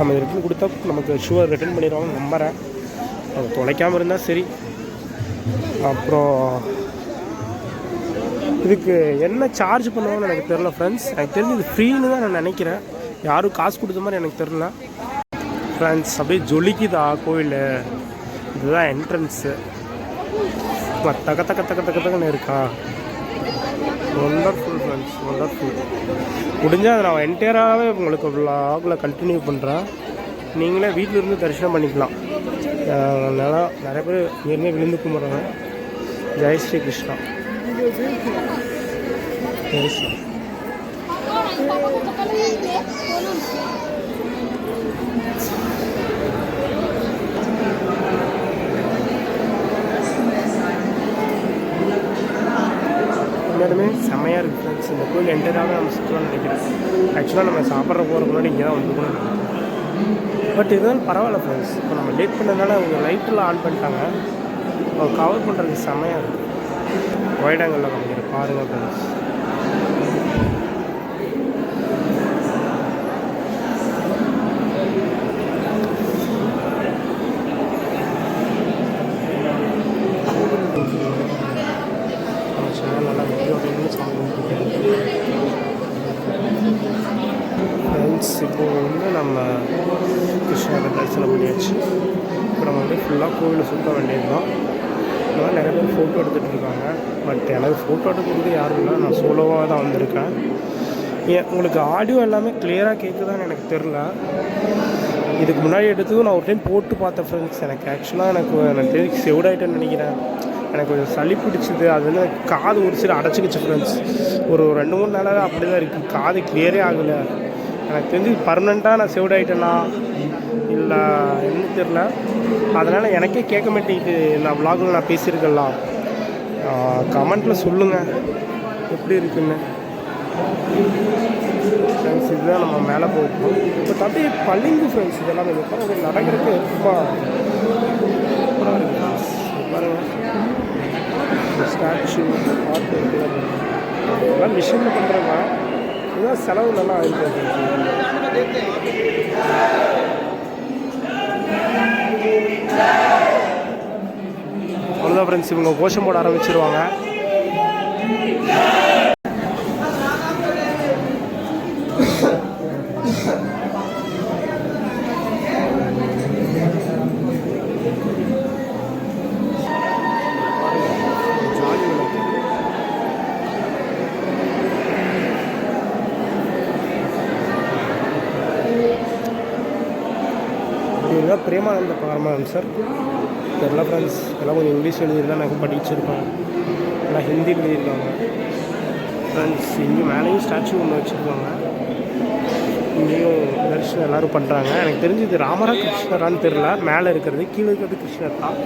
நம்ம ரிட்டன் கொடுத்தா நமக்கு ஷூவை ரிட்டன் பண்ணிடுவாங்க நம்பரை. அது தொலைக்காமல் இருந்தால் சரி. அப்புறம் இதுக்கு என்ன சார்ஜ் பண்ணுவாங்கன்னு எனக்கு தெரில ஃப்ரெண்ட்ஸ். எனக்கு தெரிஞ்சு இது ஃப்ரீன்னு தான் நான் நினைக்கிறேன். யாரும் காசு கொடுத்த மாதிரி எனக்கு தெரில ஃப்ரெண்ட்ஸ். அப்படியே ஜொலிக்குதா கோயில். இதுதான் என்ட்ரன்ஸு. தக்கன்னு இருக்கா. Wonderful friends, wonderful. முடிஞ்சால் அதை நான் என்டையராகவே உங்களுக்கு விலாகில் கண்டினியூ பண்ணுறேன். நீங்களே வீட்டில் இருந்து தரிசனம் பண்ணிக்கலாம். நல்லா நிறைய பேர் இங்கேருந்தே விழுந்து கும்பிட்றாங்க. ஜெய் ஸ்ரீ கிருஷ்ணா. ஜெய் ஸ்ரீ. எல்லாருமே செம்மையாக இருக்குது ஃப்ரெண்ட்ஸ். இந்த கோயில் என்டையராக நம்ம சுற்றலாம்னு நினைக்கிறேன். ஆக்சுவலாக நம்ம சாப்பிட்ற போகிற முன்னாடி இங்கே தான் வந்துருக்கணும்னு நினைக்கிறேன். பட் இதுதான் பரவாயில்ல ஃப்ரெண்ட்ஸ். இப்போ நம்ம லேட் பண்ணதுனால அவங்க லைட்டெல்லாம் ஆன் பண்ணிட்டாங்க. அவங்க கவர் பண்ணுறதுக்கு செம்மையாக இருக்குது. வைடாங்கல்ல காமிக்கிறேன் பாருங்கள் ஃப்ரெண்ட்ஸ். நல்லா வீடியோ அப்படின்னு ஃப்ரெண்ட்ஸ். இப்போது நம்ம கிருஷ்ணரை தரிசனம் பண்ணியாச்சு. இப்போ நம்ம ஃபுல்லாக கோவிலை சுற்ற வேண்டியது தான். இந்த மாதிரி நிறைய பேர் ஃபோட்டோ எடுத்துகிட்டு இருக்காங்க. பட் எனக்கு ஃபோட்டோ எடுக்கிறதுக்கு யாரும் இல்லை. நான் சோலோவாக தான் வந்திருக்கேன். உங்களுக்கு ஆடியோ எல்லாமே கிளியராக கேட்குதான்னு எனக்கு தெரில. இதுக்கு முன்னாடி எடுத்ததும் நான் ஒரு டைம் போட்டு பார்த்தேன் ஃப்ரெண்ட்ஸ். எனக்கு தெரிஞ்சு செவிடாயிட்டேன்னு நினைக்கிறேன். எனக்கு கொஞ்சம் சளி பிடிச்சிது. அது காது ஒரு சில அடைச்சிக்கிச்சு ஃப்ரெண்ட்ஸ். ஒரு 2-3 நாளாக அப்படி தான் இருக்குது. காது கிளியரே ஆகலை. எனக்கு தெரிஞ்சு பர்மனெண்ட்டாக நான் செவிடாயிட்டேன்னா இல்லை என்ன தெரில. அதனால் எனக்கே கேட்க மாட்டேங்குது. நான் விலாகில் நான் பேசியிருக்கலாம். கமெண்ட்டில் சொல்லுங்கள் எப்படி இருக்குன்னு ஃப்ரெண்ட்ஸ். இதுதான் நம்ம மேலே போகணும். இப்போ தப்பி பள்ளிங்கு ஃப்ரெண்ட்ஸ். இதெல்லாம் கொஞ்சம் நடக்கிறதுக்கு ரொம்ப சூப்பராக இருக்குது ஃப்ரெண்ட்ஸ். பாருங்கள் ஸ்டாச்சு ஆர்ட் எல்லாம் மிஷினில் பண்ணுறாங்க. இதுதான் செலவு நல்லா ஆகிருக்கு. அவ்வளோதான் ஃப்ரெண்ட்ஸ். இவங்க கோஷம் போட ஆரம்பிச்சிருவாங்க. பரமானந்த் சார் தெரில ஃப்ரெண்ட்ஸ். எல்லாம் கொஞ்சம் இங்கிலீஷ் எழுதியிருந்தா நான் படிச்சிருப்பேன், எல்லாம் ஹிந்தி எழுதியிருக்காங்க ஃப்ரெண்ட்ஸ். இங்கே மேலேயும் ஸ்டாச்சு ஒன்று வச்சுருக்காங்க, இங்கேயும் தரிசனம் எல்லோரும் பண்ணுறாங்க. எனக்கு தெரிஞ்சு இது ராமரா கிருஷ்ணரான்னு தெரில. மேலே இருக்கிறது, கீழே இருக்கிறது கிருஷ்ணர் தான்.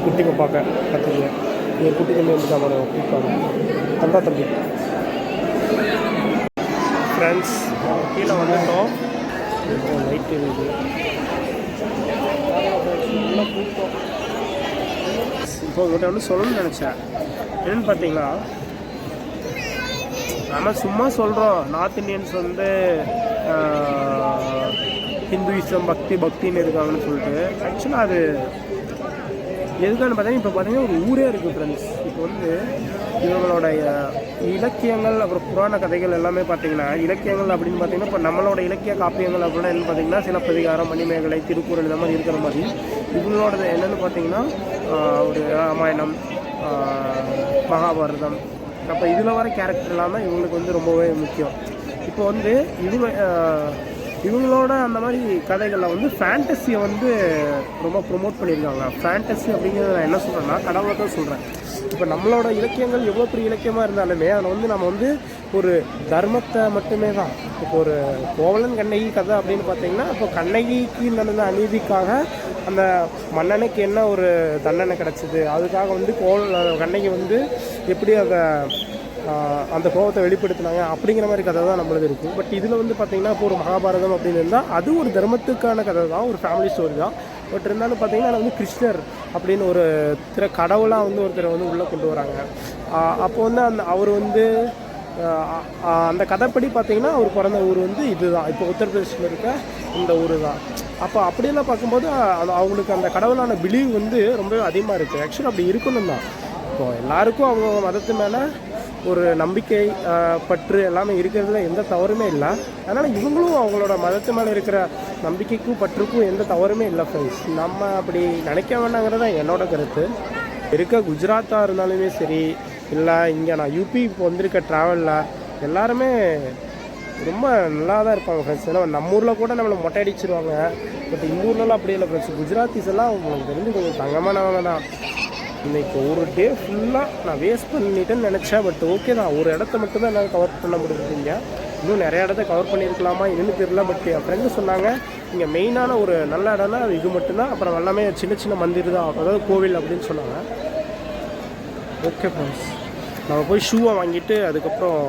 குட்டிங்க பார்க்க கற்றுக்கல, இங்கே குட்டி தம்பி வந்து தான் கூப்பிட்டாங்க, தந்தா தம்பி ஃப்ரெண்ட்ஸ். கீழே வந்துட்டோம், லைட் இருக்குது, கூப்பிட்டோம். இப்போ உங்கள்கிட்ட வந்து சொல்லணும்னு நினச்சேன். என்னென்னு பார்த்தீங்கன்னா, நம்ம சும்மா சொல்கிறோம் நார்த் இண்டியன்ஸ் வந்து ஹிந்துயிசம் பக்தின்னு இருக்காங்கன்னு சொல்லிட்டு. ஆக்சுவலாக அது எதுக்கான்னு பார்த்தீங்கன்னா, இப்போ பார்த்தீங்கன்னா ஒரு ஊரே இருக்குது ஃப்ரெண்ட்ஸ். இப்போ வந்து இவங்களோடைய இலக்கியங்கள் அப்புறம் புராண கதைகள் எல்லாமே பார்த்தீங்கன்னா, இலக்கியங்கள் அப்படின்னு பார்த்தீங்கன்னா இப்போ நம்மளோட இலக்கிய காப்பியங்கள் அப்படின்னா என்ன பார்த்தீங்கன்னா சிலப்பதிகாரம், மணிமேகலை, திருக்குறள் இந்த மாதிரி இருக்கிற மாதிரி இவங்களோட என்னென்னு பார்த்தீங்கன்னா ஒரு ராமாயணம், மகாபாரதம். அப்போ இதில் வர கேரக்டர் இல்லாமல் இவங்களுக்கு வந்து ரொம்பவே முக்கியம். இப்போ வந்து இவங்களோட அந்த மாதிரி கதைகளில் வந்து ஃபேண்டஸியை வந்து ரொம்ப ப்ரொமோட் பண்ணியிருக்காங்க. ஃபேண்டஸி அப்படிங்கிறத நான் என்ன சொல்கிறேன்னா கடவுளை தான் சொல்கிறேன். இப்போ நம்மளோட இலக்கியங்கள் எவ்வளோ பெரிய இலக்கியமாக இருந்தாலுமே அதில் வந்து நம்ம வந்து ஒரு தர்மத்தை மட்டுமே தான். இப்போ ஒரு கோவலன் கண்ணகி கதை அப்படின்னு பார்த்தீங்கன்னா, இப்போ கண்ணகிக்கு நடந்த அநீதிக்காக அந்த மன்னனுக்கு என்ன ஒரு தண்டனை கிடச்சிது, அதுக்காக வந்து கண்ணகி வந்து எப்படி அந்த கோபத்தை வெளிப்படுத்தினாங்க அப்படிங்கிற மாதிரி கதை தான் நம்மளது இருக்குது. பட் இதில் வந்து பார்த்திங்கன்னா இப்போ ஒரு மகாபாரதம் அப்படின்னு இருந்தால் அது ஒரு தர்மத்துக்கான கதை தான், ஒரு ஃபேமிலி ஸ்டோரி தான். பட் இருந்தாலும் பார்த்திங்கன்னா அதில் வந்து கிருஷ்ணர் அப்படின்னு ஒரு கடவுளாக வந்து ஒருத்தரை வந்து உள்ளே கொண்டு வராங்க. அப்போ வந்து அவர் வந்து அந்த கதைப்படி பார்த்திங்கன்னா அவர் பிறந்த ஊர் வந்து இதுதான், இப்போ உத்தரப்பிரதேசில் இருக்க இந்த ஊர் தான். அப்போ அப்படியெல்லாம் பார்க்கும்போது அவங்களுக்கு அந்த கடவுளான பிலீவ் வந்து ரொம்பவே அதிகமாக இருக்குது. ஆக்சுவலாக அப்படி இருக்கணும் தான். இப்போ எல்லாருக்கும் அவங்க மதத்து மேலே ஒரு நம்பிக்கை பற்று எல்லாமே இருக்கிறதுல எந்த தவறுமே இல்லை. அதனால் இவங்களும் அவங்களோட மதத்து மேலே இருக்கிற நம்பிக்கைக்கும் பற்றுக்கும் எந்த தவறுமே இல்லை ஃப்ரெண்ட்ஸ். நம்ம அப்படி நினைக்க வேண்டாங்கிறது தான் என்னோட கருத்து. இருக்க குஜராத்தாக இருந்தாலுமே சரி, இல்லை இங்கே நான் யூபி இப்போ வந்திருக்க ட்ராவலில் எல்லாருமே ரொம்ப நல்லா தான் இருப்பாங்க ஃப்ரெண்ட்ஸ். ஏன்னா நம்ம ஊரில் கூட நம்மளை மொட்டை அடிச்சிருவாங்க. பட் இந்த ஊர்லலாம் அப்படி இல்லை ஃப்ரெண்ட்ஸ். குஜராத்திஸ் எல்லாம் உங்களுக்கு தெரிஞ்சு கொஞ்சம் தங்கமானவங்க தான். இன்றைக்கி ஒரு டே ஃபுல்லாக நான் வேஸ்ட் பண்ணிட்டேன்னு நினச்சேன். பட் ஓகே தான், ஒரு இடத்த மட்டும்தான் என்னால் கவர் பண்ண முடியுதுங்க. இன்னும் நிறையா இடத்த கவர் பண்ணியிருக்கலாமா என்னன்னு தெரியல. பட் என் ஃப்ரெண்டு சொன்னாங்க இங்கே மெயினான ஒரு நல்ல இடம்னா அது இது மட்டும்தான், அப்புறம் எல்லாமே சின்ன சின்ன மந்திர் தான், அதாவது கோவில் அப்படின்னு சொன்னாங்க. ஓகே ஃப்ரெண்ட்ஸ், நம்ம போய் ஷூவை வாங்கிட்டு அதுக்கப்புறம்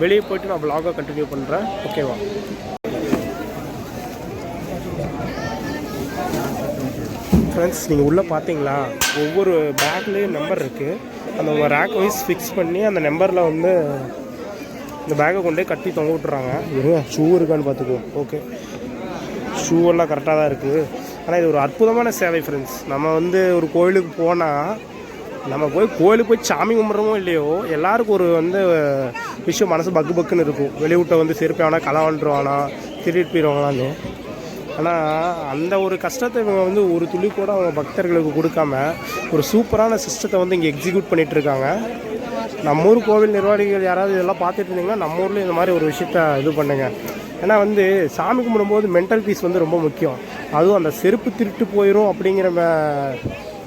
வெளியே போய்ட்டு நான் வ்ளாகை கண்டினியூ பண்ணுறேன். ஓகேவா? ஃப்ரெண்ட்ஸ், நீங்கள் உள்ளே பார்த்தீங்களா ஒவ்வொரு பேக்லேயும் நம்பர் இருக்குது. அந்த ரேக் வைஸ் ஃபிக்ஸ் பண்ணி அந்த நம்பரில் வந்து இந்த பேக்கை கொண்டே கட்டி தொங்க விட்டுறாங்க. இருங்க, ஷூ இருக்கான்னு பார்த்துக்குவோம். ஓகே, ஷூவெல்லாம் கரெக்டாக தான் இருக்குது. ஆனால் இது ஒரு அற்புதமான சேவை ஃப்ரெண்ட்ஸ். நம்ம வந்து ஒரு கோயிலுக்கு போனால் நம்ம கோயிலுக்கு போய் சாமி கும்பிட்றோமோ இல்லையோ, எல்லாருக்கும் ஒரு வந்து விஷயம் மனசு பக்குன்னு இருக்கும். வெளியூட்டை வந்து செருப்பானா களவாண்டுருவானா திருட்டு போயிடுவாங்களான்னு. ஆனால் அந்த ஒரு கஷ்டத்தை இவங்க வந்து ஒரு துளி கூட அவங்க பக்தர்களுக்கு கொடுக்காம ஒரு சூப்பரான சிஸ்டத்தை வந்து இங்கே எக்ஸிக்யூட் பண்ணிகிட்ருக்காங்க. நம்ம ஊர் கோவில் நிர்வாகிகள் யாராவது இதெல்லாம் பார்த்துட்டு இருந்தீங்கன்னா நம்ம ஊரில் இந்த மாதிரி ஒரு விஷயத்த இது பண்ணுங்க. ஏன்னா வந்து சாமி கும்பிடும்போது மென்டல் பீஸ் வந்து ரொம்ப முக்கியம். அதுவும் அந்த செருப்பு திருட்டு போயிடும் அப்படிங்கிற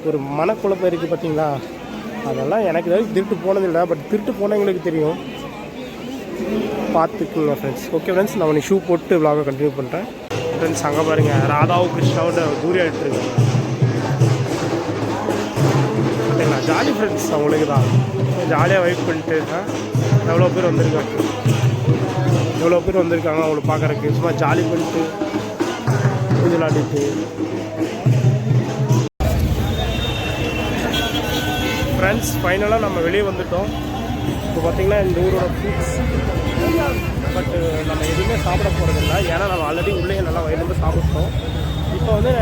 ஒரு மனக்குழப்பம் இருக்குது பார்த்தீங்களா. அதெல்லாம் எனக்கு ஏதாவது திருட்டு போனதில்லை, பட் திருட்டு போனவங்களுக்கு தெரியும். பார்த்துக்குங்க ஃப்ரெண்ட்ஸ். ஓகே ஃப்ரெண்ட்ஸ், நான் ஷூ போட்டு விலாகை கண்டினியூ பண்ணுறேன். ஃப்ரெண்ட்ஸ், அங்கே பாருங்கள் ராதாவும் கிருஷ்ணாவோட தூரி ஆகிட்டுருக்காங்க. பார்த்தீங்களா, ஜாலி ஃப்ரெண்ட்ஸ். அவங்களுக்கு தான் ஜாலியாக வைப் பண்ணிட்டு எவ்வளோ பேர் வந்திருக்காங்க அவங்கள பார்க்குறக்கு. சும்மா ஜாலி பண்ணிட்டு விளையாடிட்டு. ஃப்ரெண்ட்ஸ், ஃபைனலாக நம்ம வெளியே வந்துட்டோம். இப்போ பார்த்திங்கன்னா இந்த ஊரோட ஃப்ரூட்ஸ், பட் நம்ம எதுவுமே சாப்பிட போகிறதில்ல. ஏன்னா நம்ம ஆல்ரெடி உள்ளே நல்லா வயிறு சாப்பிட்டோம். இப்போ வந்து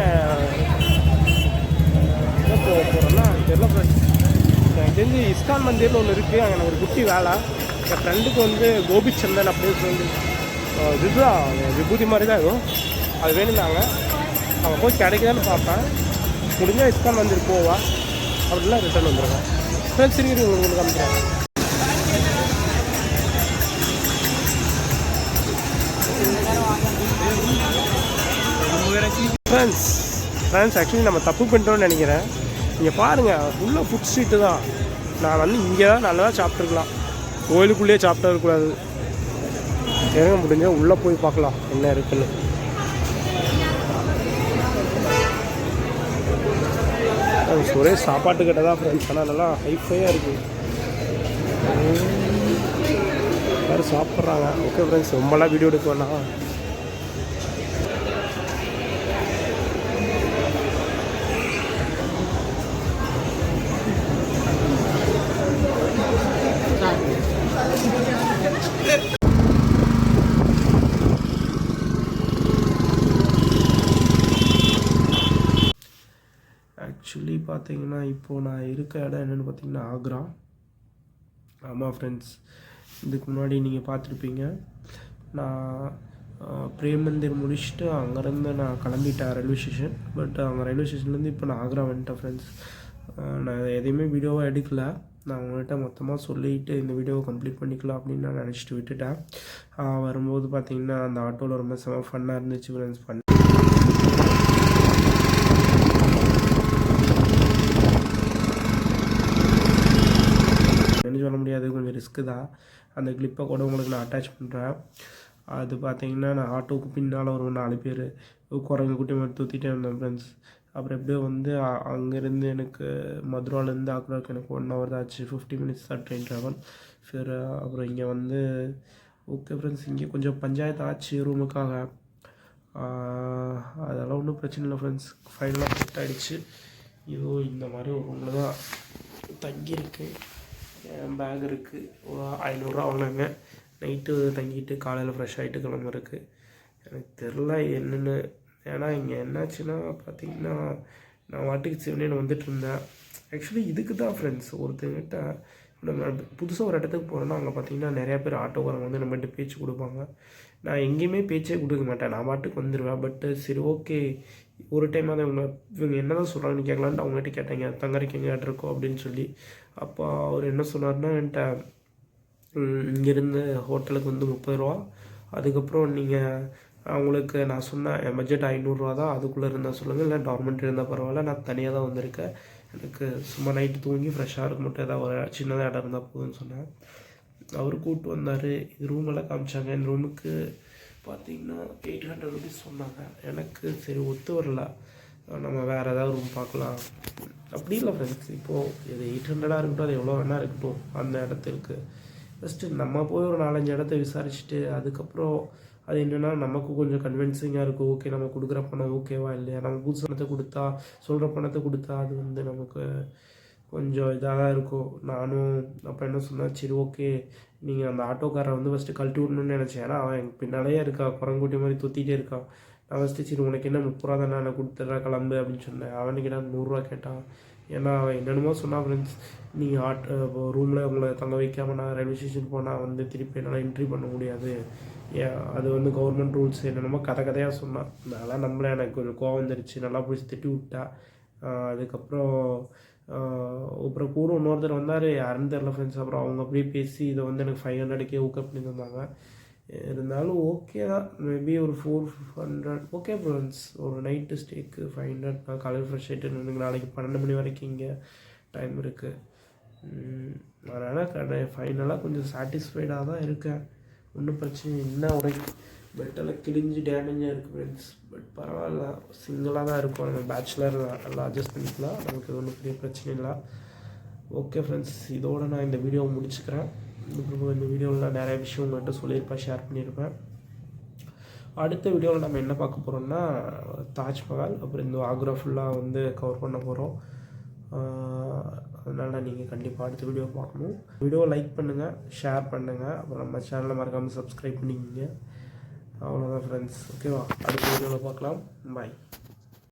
என்ன போகிறோம்னா தெரியல ஃப்ரெண்ட்ஸ். எனக்கு தெரிஞ்சு இஸ்கான் மந்திர்னு ஒன்று இருக்குது, அங்கே எனக்கு ஒரு குட்டி வேலை. என் ஃப்ரெண்டுக்கு வந்து கோபிச்சந்தன் அப்படின்னு சொல்லி இதுதான் விபூதி மாதிரி தான் இருக்கும், அது வேணும்னாங்க. அங்கே போய் கிடைக்குதான்னு பார்ப்பேன். முடிஞ்சால் இஸ்கான் மந்திர் போவா, அப்படிலாம் ரிட்டர்ன் வந்துடுவேன். ஃப்ரெண்ட்ஸ், இருக்கிறது உங்களுக்கு காமிக்கிறேன். ஃப்ரெண்ட்ஸ் ஆக்சுவலி நம்ம தப்பு பண்ணிட்டோம்னு நினைக்கிறேன். நீங்கள் பாருங்கள், ஃபுல்லாக ஃபுட் ஸ்ட்ரீட்டு தான். நான் வந்து இங்கே தான் நல்லா சாப்பிட்ருக்கலாம், கோயிலுக்குள்ளேயே சாப்பிட்டு இருக்கக்கூடாது. இறங்க முடிஞ்ச உள்ளே போய் பார்க்கலாம் என்ன இருக்குன்னு. ஒரே சாப்பாட்டு கிட்ட தான் ஃப்ரெண்ட்ஸ், ஆனால் நல்லா ஹைஃபையாக இருக்குது, எல்லோரும் சாப்பிட்றாங்க. ஓகே ஃப்ரெண்ட்ஸ், ரொம்பலாம் வீடியோ எடுக்க வேணாம். ஆக்சுவலி பார்த்தீங்கன்னா இப்போது நான் இருக்க இடம் என்னென்னு பார்த்தீங்கன்னா ஆக்ரா. ஆமாம் ஃப்ரெண்ட்ஸ், இதுக்கு முன்னாடி நீங்கள் பார்த்துருப்பீங்க. நான் பிரேம் மந்திர் முடிச்சுட்டு அங்கேருந்து நான் கிளம்பிட்டேன் ரயில்வே ஸ்டேஷன். பட் அங்கே ரயில்வே ஸ்டேஷன்லேருந்து இப்போ நான் ஆக்ரா வந்துட்டேன் ஃப்ரெண்ட்ஸ். நான் எதையுமே வீடியோவாக எடுக்கலை. நான் உங்கள்கிட்ட மொத்தமாக சொல்லிவிட்டு இந்த வீடியோவை கம்ப்ளீட் பண்ணிக்கலாம் அப்படின்னு நான் நினச்சிட்டு விட்டுட்டேன். வரும்போது பார்த்திங்கன்னா அந்த ஆட்டோவில் ரொம்ப செம ஃபன்னாக இருந்துச்சு ஃப்ரெண்ட்ஸ். சொல்ல முடியாது, கொஞ்சம் ரிஸ்க்கு தான். அந்த கிளிப்பை கூட உங்களுக்கு நான் அட்டாச் பண்ணுறேன். அது பார்த்திங்கன்னா நான் ஆட்டோவுக்கு பின்னால் ஒரு 4 பேர் குரங்கு குட்டி மாதிரி தூத்திட்டே இருந்தேன் ஃப்ரெண்ட்ஸ். அப்புறம் எப்படியோ வந்து அங்கேருந்து எனக்கு மதுராலேருந்து ஆக்ராவுக்கு எனக்கு 1 hour தான் ஆச்சு. 50 minutes தான் ட்ரெயின் ட்ராவல். அப்புறம் இங்கே வந்து ஓகே ஃப்ரெண்ட்ஸ், இங்கே கொஞ்சம் பஞ்சாயத்து ஆச்சு ரூமுக்காக. அதெல்லாம் ஒன்றும் பிரச்சனை இல்லை ஃப்ரெண்ட்ஸ், ஃபைனலாக செட் ஆகிடுச்சு. இதோ இந்த மாதிரி ஒரு ரூமில் தான் தங்கியிருக்கு. என் பேக் இருக்குது, 500 ரூபா வாங்கினாங்க. நைட்டு தங்கிட்டு காலையில் ஃப்ரெஷ் ஆகிட்டு கிளம்புறதுக்கு. எனக்கு தெரில என்னென்னு. ஏன்னா இங்கே என்னாச்சுன்னா பார்த்திங்கன்னா நான் வாட்டுக்கு சிவனேன்னு வந்துட்டு இருந்தேன். ஆக்சுவலி இதுக்கு தான் ஃப்ரெண்ட்ஸ், ஒருத்தங்கிட்ட நம்ம புதுசாக ஒரு இடத்துக்கு போகிறோன்னா அங்கே பார்த்திங்கன்னா நிறையா பேர் ஆட்டோக்காரங்க வந்து நம்மகிட்ட பேச்சு கொடுப்பாங்க. நான் எங்கேயுமே பேச்சே கொடுக்க மாட்டேன், நான் பாட்டுக்கு வந்துடுவேன். பட்டு சரி ஓகே, ஒரு டைம் அதை இவங்க என்ன தான் சொல்கிறாங்கன்னு கேட்கலான்ட்டு அவங்ககிட்ட கேட்டாங்க, தங்கரைக்கு எங்கே இருக்கோம் அப்படின்னு சொல்லி. அப்போ அவர் என்ன சொன்னார்னா, என்கிட்ட இங்கேருந்து ஹோட்டலுக்கு வந்து 30 ரூபா, அதுக்கப்புறம் நீங்கள் அவங்களுக்கு நான் சொன்னேன் என் பட்ஜெட் 500 ரூபா தான், அதுக்குள்ளே இருந்தால் சொல்லுங்கள், இல்லை டார்மெண்ட்ரி இருந்தால் பரவாயில்ல, நான் தனியாக தான் வந்திருக்கேன், எனக்கு சும்மா நைட்டு தூங்கி ஃப்ரெஷ்ஷாக இருக்க மட்டும் ஏதாவது ஒரு சின்னதாக இடம் இருந்தால் போதுன்னு சொன்னேன். அவர் கூப்பிட்டு வந்தார், இது ரூமெல்லாம் காமிச்சாங்க. இந்த ரூமுக்கு பார்த்திங்கன்னா 800 rupees சொன்னாங்க. எனக்கு சரி ஒத்து வரல, நம்ம வேறு ஏதாவது ரூம் பார்க்கலாம். அப்படி இல்லை ஃப்ரெண்ட்ஸ், இப்போது இது 800 இருக்கட்டும், அது எவ்வளோ வேணால் இருக்கட்டும், அந்த இடத்துக்கு ஃபஸ்ட்டு நம்ம போய் ஒரு 4-5 இடத்த விசாரிச்சுட்டு அதுக்கப்புறம் அது என்னென்னா நமக்கு கொஞ்சம் கன்வின்சிங்காக இருக்கும். ஓகே, நம்ம கொடுக்குற பணம் ஓகேவா இல்லையா, நம்ம புதுசு பணத்தை கொடுத்தா சொல்கிற பணத்தை கொடுத்தா அது வந்து நமக்கு கொஞ்சம் இதாக தான் இருக்கும். நானும் அப்போ என்ன சொன்னேன், சரி ஓகே நீங்கள் அந்த ஆட்டோக்காரை வந்து ஃபஸ்ட்டு கழட்டி விடணும்னு நினச்சேன். ஏன்னா அவன் எனக்கு பின்னாலேயே இருக்கா, குரங்குட்டி மாதிரி தொத்திகிட்டே இருக்கான். நான் ஃபஸ்ட்டு சரி உனக்கு என்ன 30 ரூபா தானே, நான் கொடுத்துட்றேன் கிளம்பு அப்படின்னு சொன்னேன். அவனுக்கு நான் 100 ரூபா கேட்டான். ஏன்னா அவன் என்னென்னமோ சொன்னான் ஃப்ரெண்ட்ஸ், நீங்கள் ரூமில் உங்களை தங்க வைக்காமல் நான் ரயில்வே ஸ்டேஷன் போனால் வந்து திருப்பி என்னால் என்ட்ரி பண்ண முடியாது, அது வந்து கவர்மெண்ட் ரூல்ஸ் என்னென்னமோ கதையாக சொன்னான். அதெல்லாம் நம்மளே எனக்கு கொஞ்சம் கோவம் வந்துருச்சு, நல்லா பிடிச்சி திட்டி விட்டா. அதுக்கப்புறம் கூட இன்னொருத்தர் வந்தார், யாருன்னு தெரில ஃப்ரெண்ட்ஸ். அப்புறம் அவங்க அப்படியே பேசி இதை வந்து எனக்கு 500க்கே ஊக்கப் பண்ணி தந்தாங்க. இருந்தாலும் ஓகே தான், மேபி ஒரு 400 ஓகே ஃப்ரெண்ட்ஸ். ஒரு நைட்டு ஸ்டேக்கு 500. நான் காலையில் ஃப்ரெஷ் ஆகிட்டு எனக்கு நாளைக்கு 12 மணி வரைக்கும் இங்கே டைம் இருக்குது. அதனால் ஃபைனலாக கொஞ்சம் சாட்டிஸ்ஃபைடாக தான் இருக்கேன். ஒன்றும் பிரச்சனை என்ன, ஒரு பெட்டெல்லாம் கிழிஞ்சு டேமேஜாக இருக்குது ஃப்ரெண்ட்ஸ். பட் பரவாயில்ல, சிங்கிளாக தான் இருக்கும், நம்ம பேச்சுலர் தான், நல்லா அட்ஜஸ்ட் பண்ணிக்கலாம், நமக்கு இது ஒன்றும் பெரிய பிரச்சனை இல்லை. ஓகே ஃப்ரெண்ட்ஸ், இதோடு நான் இந்த வீடியோவை முடிச்சுக்கிறேன். இந்த வீடியோவில் நிறைய விஷயம் உங்கள்கிட்ட சொல்லியிருப்பேன், ஷேர் பண்ணியிருப்பேன். அடுத்த வீடியோவில் நம்ம என்ன பார்க்க போகிறோம்னா தாஜ்மஹால், அப்புறம் இந்த ஆக்ரா ஃபுல்லாக வந்து கவர் பண்ண போகிறோம். அதனால் நீங்கள் கண்டிப்பாக அடுத்த வீடியோ பார்க்கணும். வீடியோவை லைக் பண்ணுங்கள், ஷேர் பண்ணுங்கள், அப்புறம் நம்ம சேனலை மறக்காமல் சப்ஸ்கிரைப் பண்ணிக்கிங்க. அவ்வளோதான் ஃப்ரெண்ட்ஸ், ஓகேவா? அடுத்த வீடியோவில் பார்க்கலாம். பாய்.